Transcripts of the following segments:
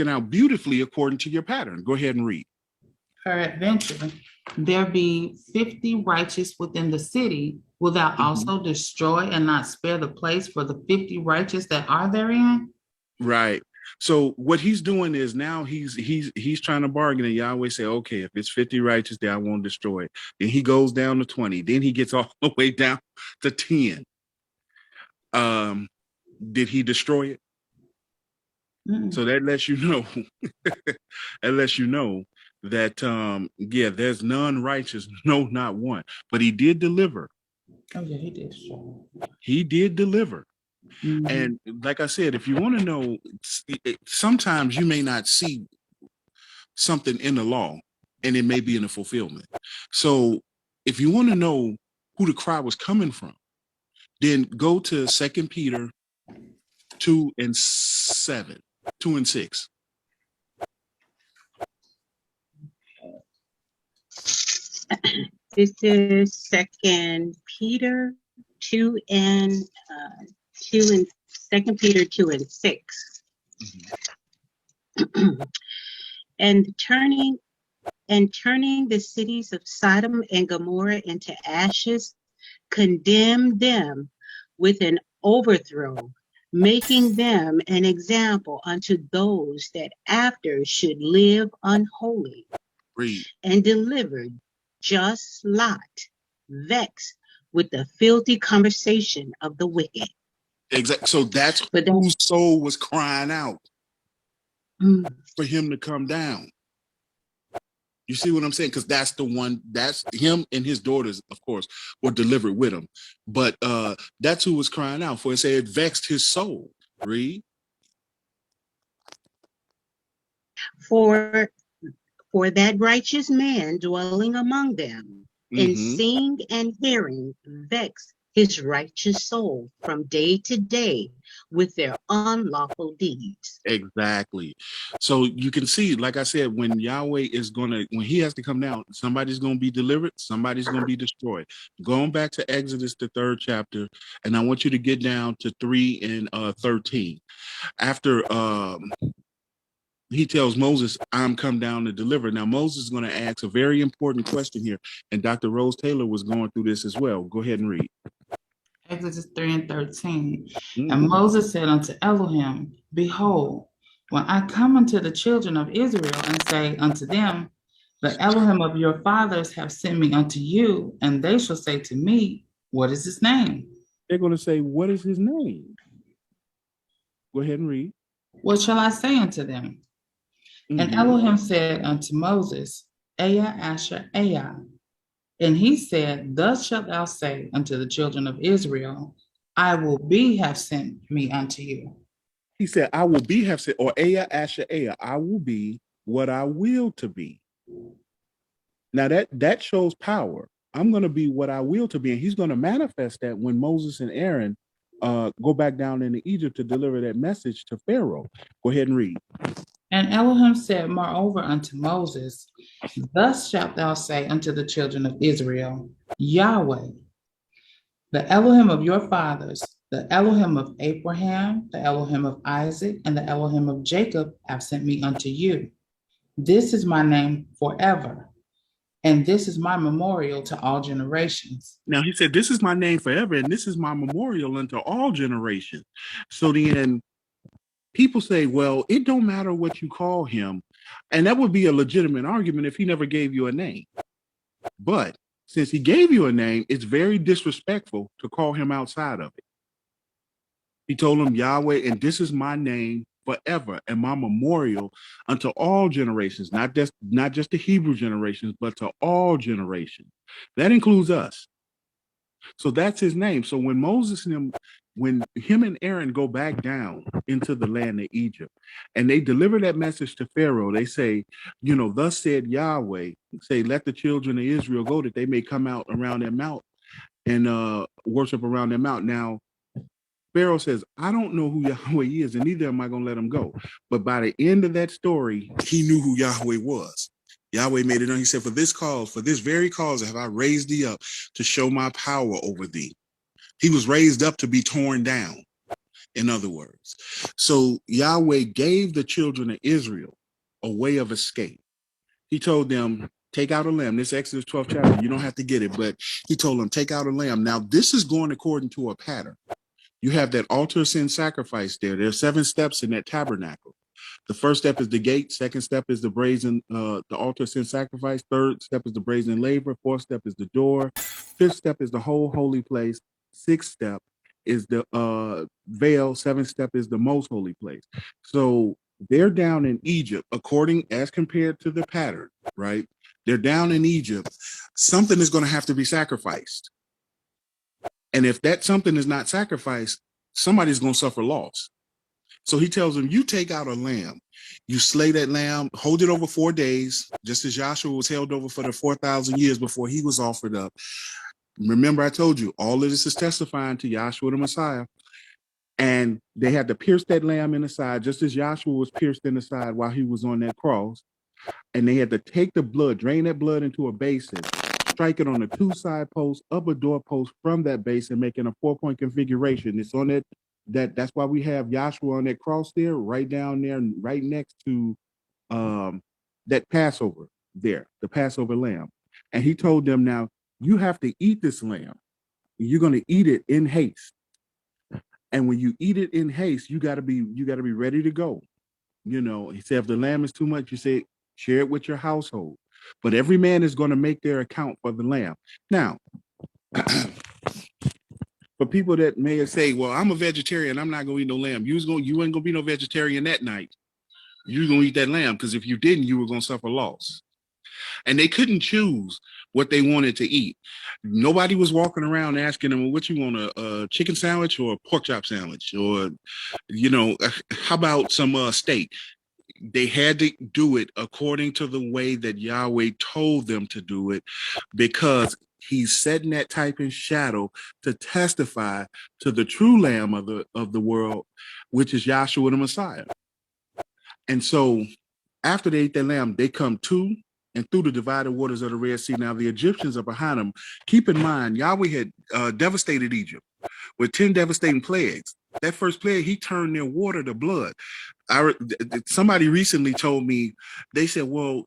out beautifully according to your pattern. Go ahead and read. Peradventure, there be 50 righteous within the city, will thou also destroy and not spare the place for the 50 righteous that are therein? Right. So what he's doing is now he's trying to bargain, and Yahweh say, okay, if it's 50 righteous, then I won't destroy it. Then he goes down to 20. Then he gets all the way down to 10. Did he destroy it? So that lets you know, that yeah, there's none righteous, no, not one. But he did deliver. Oh yeah, he did. He did deliver. And like I said, if you want to know, sometimes you may not see something in the law, and it may be in the fulfillment. So if you want to know who the cry was coming from, then go to 2 Peter 2 and 7, 2 and 6. This is 2 Peter 2 and 2 and 2 Peter 2 and 6. and turning the cities of Sodom and Gomorrah into ashes, condemned them with an overthrow, making them an example unto those that after should live unholy. Read. And delivered just Lot, vexed with the filthy conversation of the wicked. Exactly. So that's whose soul was crying out for him to come down. You see what I'm saying? Because that's the one, that's him, and his daughters, of course, were delivered with him. But that's who was crying out for. It said it vexed his soul. Read. For that righteous man dwelling among them, and seeing and hearing, vex his righteous soul from day to day with their unlawful deeds. Exactly. So you can see, like I said, when Yahweh is when he has to come down, somebody's going to be delivered, somebody's going to be destroyed. Going back to Exodus, the 3rd chapter, and I want you to get down to 3 and 13. After he tells Moses, I'm come down to deliver. Now, Moses is going to ask a very important question here. And Dr. Rose Taylor was going through this as well. Go ahead and read. Exodus 3 and 13. And Moses said unto Elohim, behold, when I come unto the children of Israel and say unto them, the Elohim of your fathers have sent me unto you, and they shall say to me, what is his name? They're going to say, what is his name? Go ahead and read. What shall I say unto them? And Elohim said unto Moses, Aya Asher Aya. And he said, thus shalt thou say unto the children of Israel, I will be have sent me unto you. He said, I will be have sent, or Aya Asher Aya, I will be what I will to be. Now that shows power. I'm going to be what I will to be. And he's going to manifest that when Moses and Aaron go back down into Egypt to deliver that message to Pharaoh. Go ahead and read. And Elohim said moreover unto Moses, thus shalt thou say unto the children of Israel, Yahweh, the Elohim of your fathers, the Elohim of Abraham, the Elohim of Isaac, and the Elohim of Jacob have sent me unto you. This is my name forever, and this is my memorial to all generations. Now he said, this is my name forever, and this is my memorial unto all generations. So then people say, well, it don't matter what you call him. And that would be a legitimate argument if he never gave you a name. But since he gave you a name, it's very disrespectful to call him outside of it. He told him Yahweh, and this is my name forever, and my memorial unto all generations, not just the Hebrew generations, but to all generations. That includes us. So that's his name. So when when him and Aaron go back down into the land of Egypt and they deliver that message to Pharaoh, they say, thus said Yahweh, say, let the children of Israel go that they may come out around their mount and worship around their mount. Now, Pharaoh says, I don't know who Yahweh is, and neither am I going to let him go. But by the end of that story, he knew who Yahweh was. Yahweh made it known. He said, for this very cause have I raised thee up to show my power over thee. He was raised up to be torn down. in other words. So Yahweh gave the children of Israel a way of escape. He told them, take out a lamb. This Exodus 12th chapter, you don't have to get it, but he told them, take out a lamb. Now, this is going according to a pattern. You have that altar sin sacrifice there. There are 7 steps in that tabernacle. The first step is the gate. Second step is the brazen, the altar sin sacrifice. Third step is the brazen laver. Fourth step is the door. Fifth step is the whole holy place. Sixth step is the veil. Seventh step is the most holy place. So they're down in Egypt, according as compared to the pattern, right? They're down in Egypt. Something is going to have to be sacrificed. And if that something is not sacrificed, somebody's going to suffer loss. So he tells them, you take out a lamb, you slay that lamb, hold it over 4 days, just as Joshua was held over for the 4,000 years before he was offered up. Remember, I told you, all of this is testifying to Joshua the Messiah. And they had to pierce that lamb in the side, just as Joshua was pierced in the side while he was on that cross. And they had to take the blood, drain that blood into a basin, strike it on the 2 side posts, up a doorpost from that basin, making a 4-point configuration. It's on that's why we have Joshua on that cross there, right down there, right next to that Passover there, the Passover lamb. And he told them, now you have to eat this lamb. You're going to eat it in haste. And when you eat it in haste, you got to be ready to go. You know, he said, if the lamb is too much, you say, share it with your household. But every man is going to make their account for the lamb. Now, for people that may say, well, I'm a vegetarian, I'm not going to eat no lamb. You ain't going to be no vegetarian that night. You're going to eat that lamb, because if you didn't, you were going to suffer loss. And they couldn't choose what they wanted to eat. Nobody was walking around asking them, well, what you want, a chicken sandwich or a pork chop sandwich? Or, you know, how about some steak? They had to do it according to the way that Yahweh told them to do it, because he's setting that type in shadow to testify to the true Lamb of the world, which is Yahshua the Messiah. And so after they ate that lamb, they come to and through the divided waters of the Red Sea. Now the Egyptians are behind them. Keep in mind, Yahweh had devastated Egypt with 10 devastating plagues. That first plague, he turned their water to blood. Somebody recently told me, they said, well,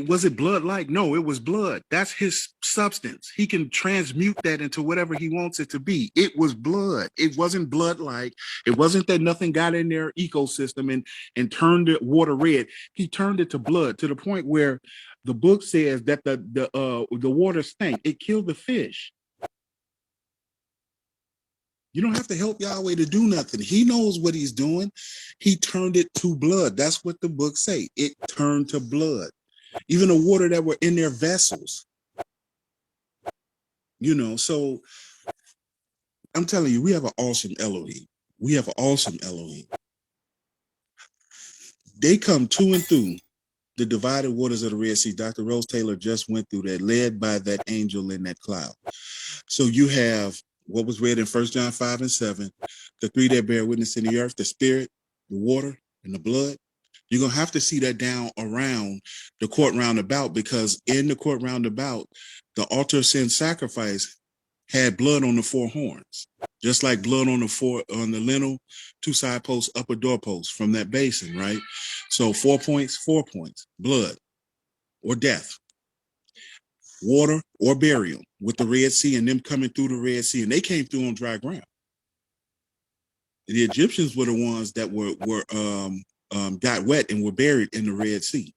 was it blood like? No, it was blood. That's his substance. He can transmute that into whatever he wants it to be. It was blood. It wasn't blood like. It wasn't that nothing got in their ecosystem and turned the water red. He turned it to blood, to the point where the book says that the water stank. It killed the fish. You don't have to help Yahweh to do nothing. He knows what he's doing. He turned it to blood. That's what the book say. It turned to blood. Even the water that were in their vessels. You know, so I'm telling you, we have an awesome Elohim. We have an awesome Elohim. They come to and through the divided waters of the Red Sea. Dr. Rose Taylor just went through that, led by that angel in that cloud. So you have what was read in 1 John 5 and 7, the 3 that bear witness in the earth, the spirit, the water, and the blood. You're going to have to see that down around the court roundabout, because in the court roundabout, the altar of sin sacrifice had blood on the 4 horns, just like blood on the lintel, 2 side posts, upper doorposts from that basin, right? So 4 points, blood or death, water or burial, with the Red Sea and them coming through the Red Sea. And they came through on dry ground. The Egyptians were the ones that got wet and were buried in the Red Sea.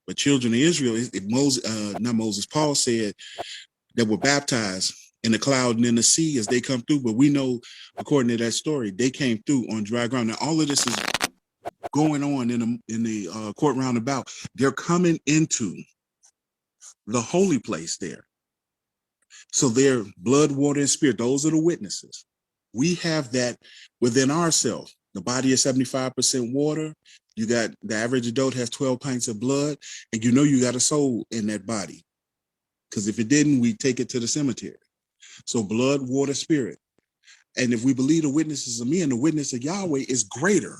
But children of Israel, Paul said, that were baptized in the cloud and in the sea as they come through. But we know, according to that story, they came through on dry ground. Now, all of this is going on in the court roundabout. They're coming into the holy place there. So they're blood, water, and spirit. Those are the witnesses. We have that within ourselves. The body is 75% water. You got the average adult has 12 pints of blood, and you know you got a soul in that body. Because if it didn't, we take it to the cemetery. So blood, water, spirit. And if we believe the witnesses of me, and the witness of Yahweh is greater.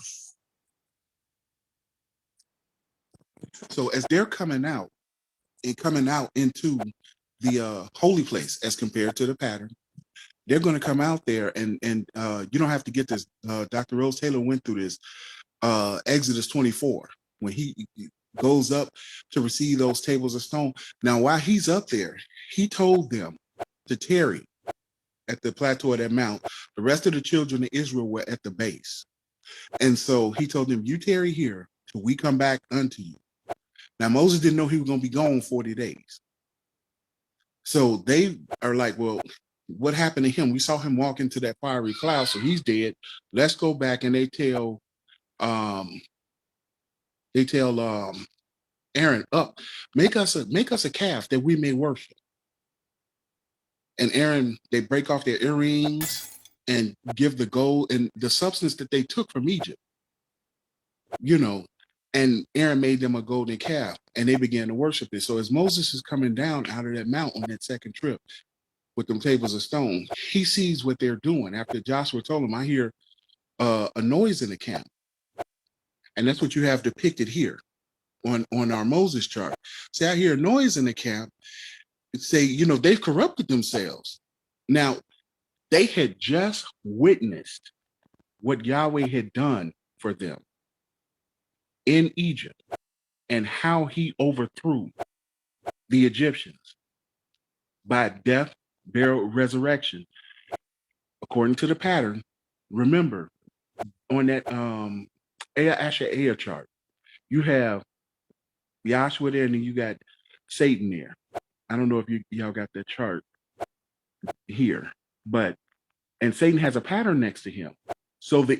So as they're coming out into the holy place as compared to the pattern, they're going to come out there, and you don't have to get this. Dr. Rose Taylor went through this. Exodus 24, when he goes up to receive those tables of stone. Now, while he's up there, he told them to tarry at the plateau of that mount. The rest of the children of Israel were at the base. And so he told them, you tarry here till we come back unto you. Now, Moses didn't know he was going to be gone 40 days. So they are like, well, what happened to him? We saw him walk into that fiery cloud, so he's dead. Let's go back. And they tell Aaron, up, make us a calf that we may worship. And Aaron, they break off their earrings and give the gold and the substance that they took from Egypt, and Aaron made them a golden calf, and they began to worship it. So as Moses is coming down out of that mount on that second trip with them tables of stone, he sees what they're doing. After Joshua told him, I hear a noise in the camp. And that's what you have depicted here on our Moses chart. See, I hear a noise in the camp. Say, they've corrupted themselves. Now, they had just witnessed what Yahweh had done for them in Egypt and how he overthrew the Egyptians by death, burial, resurrection. According to the pattern, remember, on that Asher chart, you have Yahshua there, and then you got Satan there. I don't know if y'all got that chart here, and Satan has a pattern next to him. So the